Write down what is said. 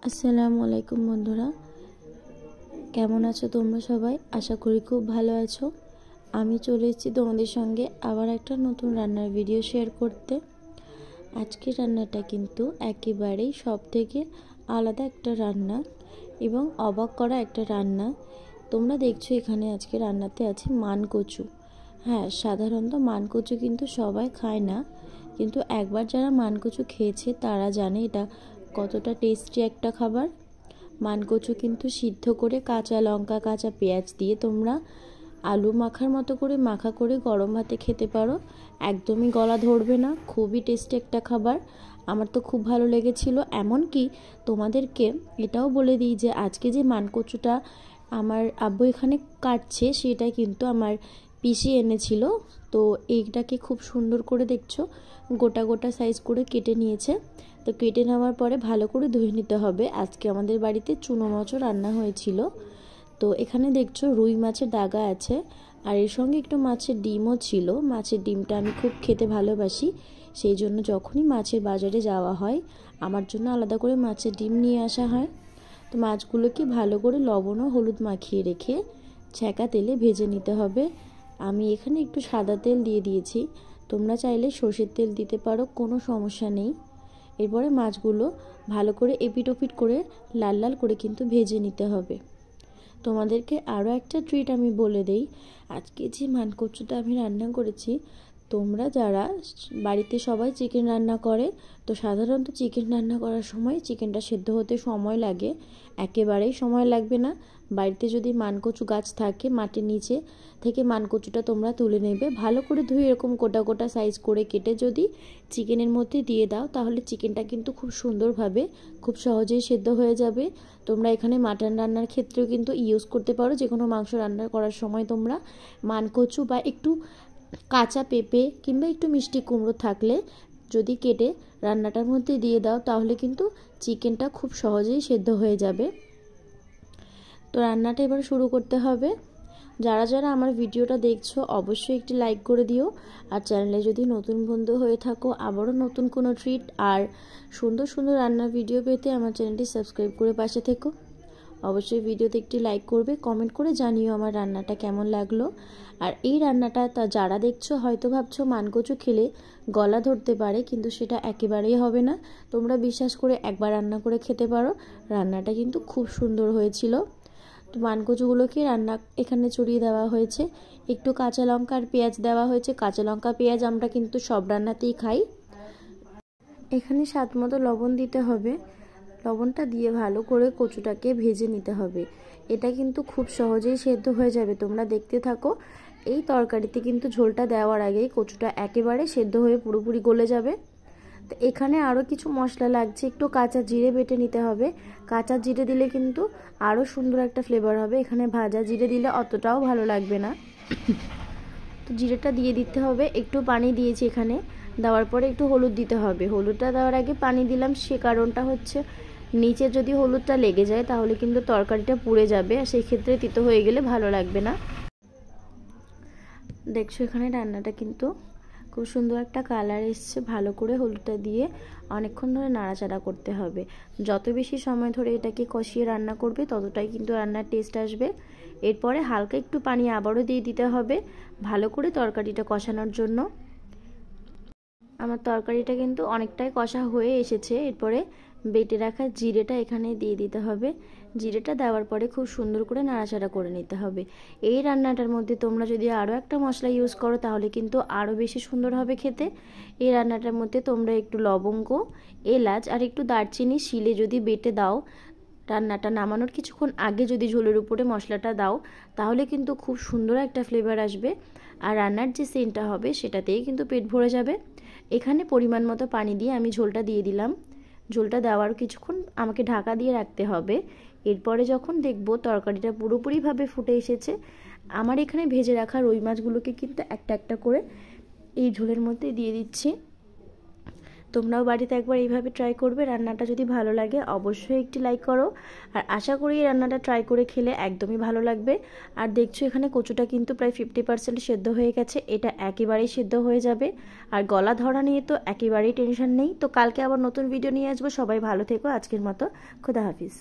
আসসালামু আলাইকুম বন্ধুরা, কেমন আছো তোমরা সবাই? আশা করি খুব ভালো আছো। আমি চলে এসেছি তোমাদের সঙ্গে আবার একটা নতুন রান্নার ভিডিও শেয়ার করতে। আজকের রান্নাটা কিন্তু একেবারেই সব থেকে আলাদা একটা রান্না এবং অবাক করা একটা রান্না। তোমরা দেখছো এখানে আজকে রান্নাতে আছে মানকচু। হ্যাঁ, সাধারণত মানকচু কিন্তু সবাই খায় না, কিন্তু একবার যারা মানকচু খেয়েছে তারা জানে এটা কতটা টেস্টি একটা খাবার। মানকচু কিন্তু সিদ্ধ করে কাঁচা লঙ্কা কাঁচা পেঁয়াজ দিয়ে তোমরা আলু মাখার মতো করে মাখা করে গরম ভাতে খেতে পারো, একদমই গলা ধরবে না। খুবই টেস্টি একটা খাবার, আমার তো খুব ভালো লেগেছিল। এমনকি তোমাদেরকে এটাও বলে দিই যে আজকে যে মানকচুটা আমার আব্বু এখানে কাটছে সেটা কিন্তু আমার পিসি এনেছিল। তো এইটাকে খুব সুন্দর করে দেখছো গোটা গোটা সাইজ করে কেটে নিয়েছে। তো কেটে নেওয়ার পরে ভালো করে ধুয়ে নিতে হবে। আজকে আমাদের বাড়িতে চুনো মাছও রান্না হয়েছিল। তো এখানে দেখছো রুই মাছের দাগা আছে, আর এর সঙ্গে একটু মাছের ডিমও ছিল। মাছের ডিমটা আমি খুব খেতে ভালোবাসি, সেই জন্য যখনই মাছের বাজারে যাওয়া হয় আমার জন্য আলাদা করে মাছের ডিম নিয়ে আসা হয়। তো মাছগুলোকে ভালো করে লবণ ও হলুদ মাখিয়ে রেখে ছ্যাঁকা তেলে ভেজে নিতে হবে। আমি এখানে একটু সাদা তেল দিয়ে দিয়েছি, তোমরা চাইলে সর্ষের তেল দিতে পারো, কোনো সমস্যা নেই। এরপরে মাছগুলো ভালো করে এপিট ওপিট করে লাল লাল করে কিন্তু ভেজে নিতে হবে। তোমাদেরকে আরও একটা ট্রিট আমি বলে দেই, আজকে যে মানকচুটা আমি রান্না করেছি, তোমরা যারা বাড়িতে সবাই চিকেন রান্না করে, তো সাধারণত চিকেন রান্না করার সময় চিকেনটা সেদ্ধ হতে সময় লাগে, একেবারেই সময় লাগবে না। বাড়িতে যদি মানকচু গাছ থাকে মাটির নিচে থেকে মানকচুটা তোমরা তুলে নেবে, ভালো করে ধুয়ে এরকম গোটা গোটা সাইজ করে কেটে যদি চিকেনের মধ্যে দিয়ে দাও তাহলে চিকেনটা কিন্তু খুব সুন্দরভাবে খুব সহজেই সেদ্ধ হয়ে যাবে। তোমরা এখানে মাটন রান্নার ক্ষেত্রেও কিন্তু ইউজ করতে পারো, যে কোনো মাংস রান্না করার সময় তোমরা মানকচু বা একটু কাঁচা পেঁপে কিংবা একটু মিষ্টি কুমড়ো থাকলে যদি কেটে রান্নাটার মধ্যে দিয়ে দাও তাহলে কিন্তু চিকেনটা খুব সহজেই সেদ্ধ হয়ে যাবে। তো রান্নাটা এবার শুরু করতে হবে। যারা যারা আমার ভিডিওটা দেখছো অবশ্যই একটি লাইক করে দিও, আর চ্যানেলে যদি নতুন বন্ধু হয়ে থাকো আবারও নতুন কোনো ট্রিট আর সুন্দর সুন্দর রান্নার ভিডিও পেতে আমার চ্যানেলটি সাবস্ক্রাইব করে পাশে থেকো। অবশ্যই ভিডিওতে একটি লাইক করবে, কমেন্ট করে জানিও আমার রান্নাটা কেমন লাগলো। আর এই রান্নাটা যারা দেখছো হয়তো ভাবছো মানকচু খেলে গলা ধরতে পারে, কিন্তু সেটা একেবারেই হবে না। তোমরা বিশ্বাস করে একবার রান্না করে খেতে পারো, রান্নাটা কিন্তু খুব সুন্দর হয়েছিল। তো মানকচুগুলোকে রান্না এখানে চড়িয়ে দেওয়া হয়েছে, একটু কাঁচা লঙ্কা আর পেঁয়াজ দেওয়া হয়েছে। কাঁচা লঙ্কা পেঁয়াজ আমরা কিন্তু সব রান্নাতেই খাই। এখানে স্বাদ মতো লবণ দিতে হবে, লবণটা দিয়ে ভালো করে কচুটাকে ভেজে নিতে হবে। এটা কিন্তু খুব সহজেই সেদ্ধ হয়ে যাবে, তোমরা দেখতে থাকো। এই তরকারিতে কিন্তু ঝোলটা দেওয়ার আগেই কচুটা একেবারে সেদ্ধ হয়ে পুরোপুরি গলে যাবে। তো এখানে আরও কিছু মশলা লাগছে, একটু কাঁচা জিরে বেটে নিতে হবে। কাঁচা জিরে দিলে কিন্তু আরও সুন্দর একটা ফ্লেভার হবে, এখানে ভাজা জিরে দিলে অতটাও ভালো লাগবে না। তো জিরেটা দিয়ে দিতে হবে, একটু পানি দিয়েছি এখানে, দেওয়ার পরে একটু হলুদ দিতে হবে। হলুদটা দেওয়ার আগে পানি দিলাম সে কারণটা হচ্ছে নিচে যদি হলুদটা লেগে যায় তাহলে কিন্তু তরকারিটা পুড়ে যাবে, আর সেই ক্ষেত্রে তিতো হয়ে গেলে ভালো লাগবে না। দেখছো এখানে রান্নাটা কিন্তু খুব সুন্দর একটা কালার এসছে। ভালো করে হলুদটা দিয়ে অনেকক্ষণ ধরে নাড়াচাড়া করতে হবে। যত বেশি সময় ধরে এটাকে কষিয়ে রান্না করবে ততটাই কিন্তু রান্নার টেস্ট আসবে। এরপরে হালকা একটু পানি আবারও দিয়ে দিতে হবে ভালো করে তরকারিটা কষানোর জন্য। আমার তরকারিটা কিন্তু অনেকটাই কষা হয়ে এসেছে। এরপরে বেটে রাখা জিরেটা এখানে দিয়ে দিতে হবে। জিরেটা দেওয়ার পরে খুব সুন্দর করে নাড়াচাড়া করে নিতে হবে। এই রান্নাটার মধ্যে তোমরা যদি আরও একটা মশলা ইউজ করো তাহলে কিন্তু আরও বেশি সুন্দর হবে খেতে। এই রান্নাটার মধ্যে তোমরা একটু লবঙ্গ, এলাচ আর একটু দারচিনি শিলে যদি বেটে দাও, রান্নাটা নামানোর কিছুক্ষণ আগে যদি ঝোলের উপরে মশলাটা দাও তাহলে কিন্তু খুব সুন্দর একটা ফ্লেভার আসবে, আর রান্নার যে সেন্টটা হবে সেটাতেই কিন্তু পেট ভরে যাবে। এখানে পরিমাণ মতো পানি দিয়ে আমি ঝোলটা দিয়ে দিলাম। ঝোলটা দেওয়ার কিছুক্ষণ আমাকে ঢাকা দিয়ে রাখতে হবে। এরপরে যখন দেখব তরকারিটা পুরোপুরিভাবে ফুটে এসেছে, আমার এখানে ভেজে রাখা রুই মাছগুলোকে কিন্তু একটা একটা করে এই ঝোলের মধ্যে দিয়ে দিচ্ছি। তোমরাও বাড়িতে একবার এইভাবে ট্রাই করবে। রান্নাটা যদি ভালো লাগে অবশ্যই একটি লাইক করো। আর আশা করি এই রান্নাটা ট্রাই করে খেলে একদমই ভালো লাগবে। আর দেখছো এখানে কচুটা কিন্তু প্রায় 50% সেদ্ধ হয়ে গেছে, এটা একেবারেই সেদ্ধ হয়ে যাবে। আর গলা ধরা নিয়ে তো একেবারেই টেনশন নেই। তো কালকে আবার নতুন ভিডিও নিয়ে আসবো। সবাই ভালো থেকো, আজকের মতো খোদা হাফিজ।